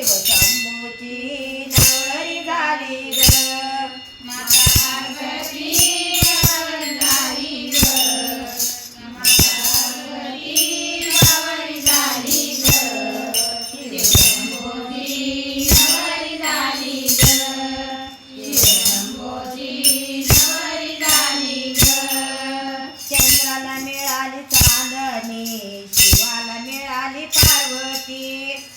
शिवशंभूची नवरी झाली ग माता पार्वती नवरी झाली ग माता पार्वती नवरी झाली ग शिवशंभूची नवरी झाली ग शिवशंभूची नवरी झाली ग चंद्राला मिळाली चांदणी शिवाला मिळाली पार्वती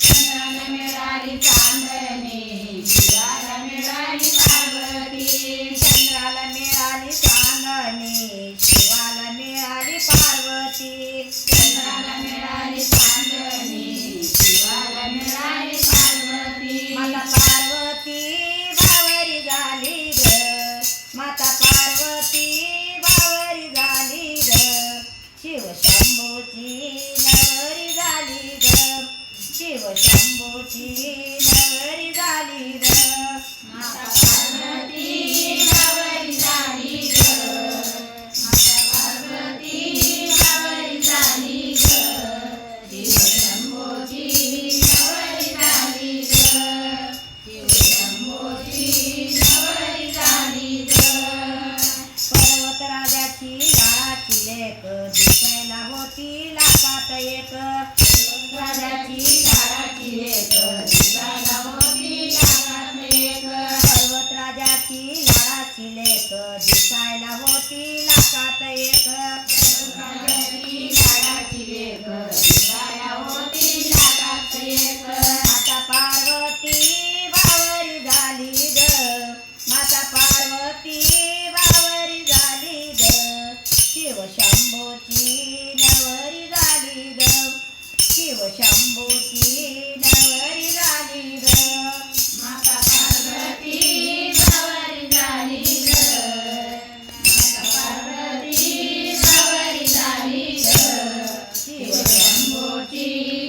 चंद्राला मिळाली चांदणी शिवाला मिळाली पार्वती चंद्राला मिळाली चांदणी शिवाला मिळाली पार्वती चंद्राला मिळाली चांदणी शिवाला मिळाली पार्वती माता पार्वती बावरी झाली ग माता पार्वती बावरी झाली ग शिवशंभूची नवरी झाली ग शिवशंभूची नवरी झाली ग माता पार्वती नवरी झाली ग माता पार्वती नवरी झाली ग शिवशंभूची नवरी झाली ग शिवशंभूची नवरी झाली ग पर्वतराजाची लाडाची लेक दिसायला होती लाखात एक राजाची लाडाची लेक दिसायला होती लाखात एक पर्वतराजाची लाडाची लेक दिसायला होती लाखात एक राजाची लाडाची लेक दिसायला होती लाखात एक माता पार्वती बावरी झाली ग माता पार्वती बावरी झाली ग शिवशंभूची नवरी झाली ग शिवशंभूची नवरी झाली ग माता पार्वती नवरी झाली ग माता पार्वती नवरी झाली ग शिवशंभूची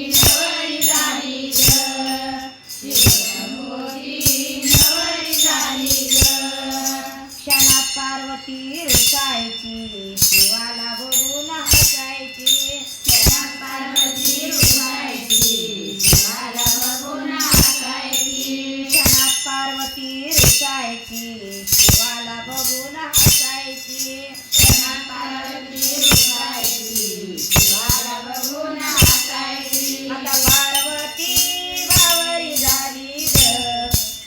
नवरी झाली ग शिवशंभूची नवरी झाली ग क्षणात पार्वती रुसायची शिवाला बघून हसायची क्षणात पार्वती रुसायची शिवाला बघून हसायची क्षणात पार्वती रुसायची शिवाला बघून हसायची क्षणात पार्वती रुसायची शिवाला बघून हसायची माता पार्वती बावरी झाली ग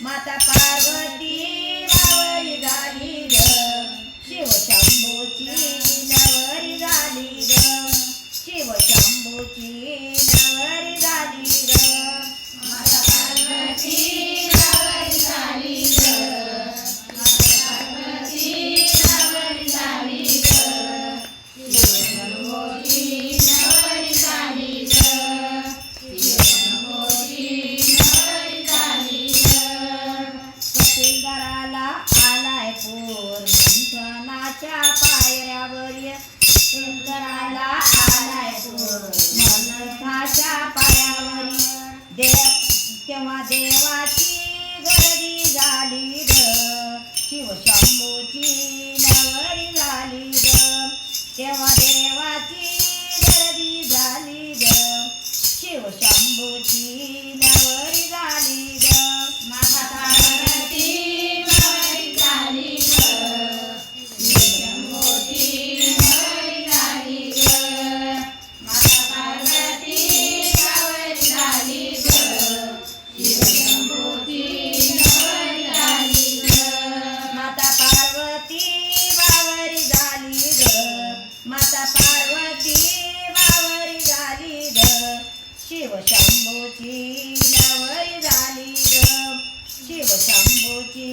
माता पार्वती बावरी झाली ग शिवशंभूची नवरी झाली ग शिवशंभूची नवरी झाली ग माता पार्वती नवरी झाली ग माता पार्वती नवरी झाली ग शिवशंभूची नवरी झाली ग शिवशंभूची नवरी झाली ग तहसीलदाराला आलाय पूर मंथनाच्या पायऱ्यावर तहसीलदाराला आलाय पूर मंथनाच्या पायऱ्यावर तेव्हा देवाची गर्दी झाली ग शिवशंभूची नवरी झाली ग तेव्हा देवाची गर्दी झाली ग शिवशंभूची नवरी झाली ग माता पार्वती नवरी झाली ग शिवशंभूची नवरी झाली ग माता पार्वती नवरी झाली ग शिवशंभूची नवरी झाली ग माता पार्वती बावरी झाली ग माता पार्वती बावरी झाली ग शिवशंभूची नवरी झाली ग शिवशंभूची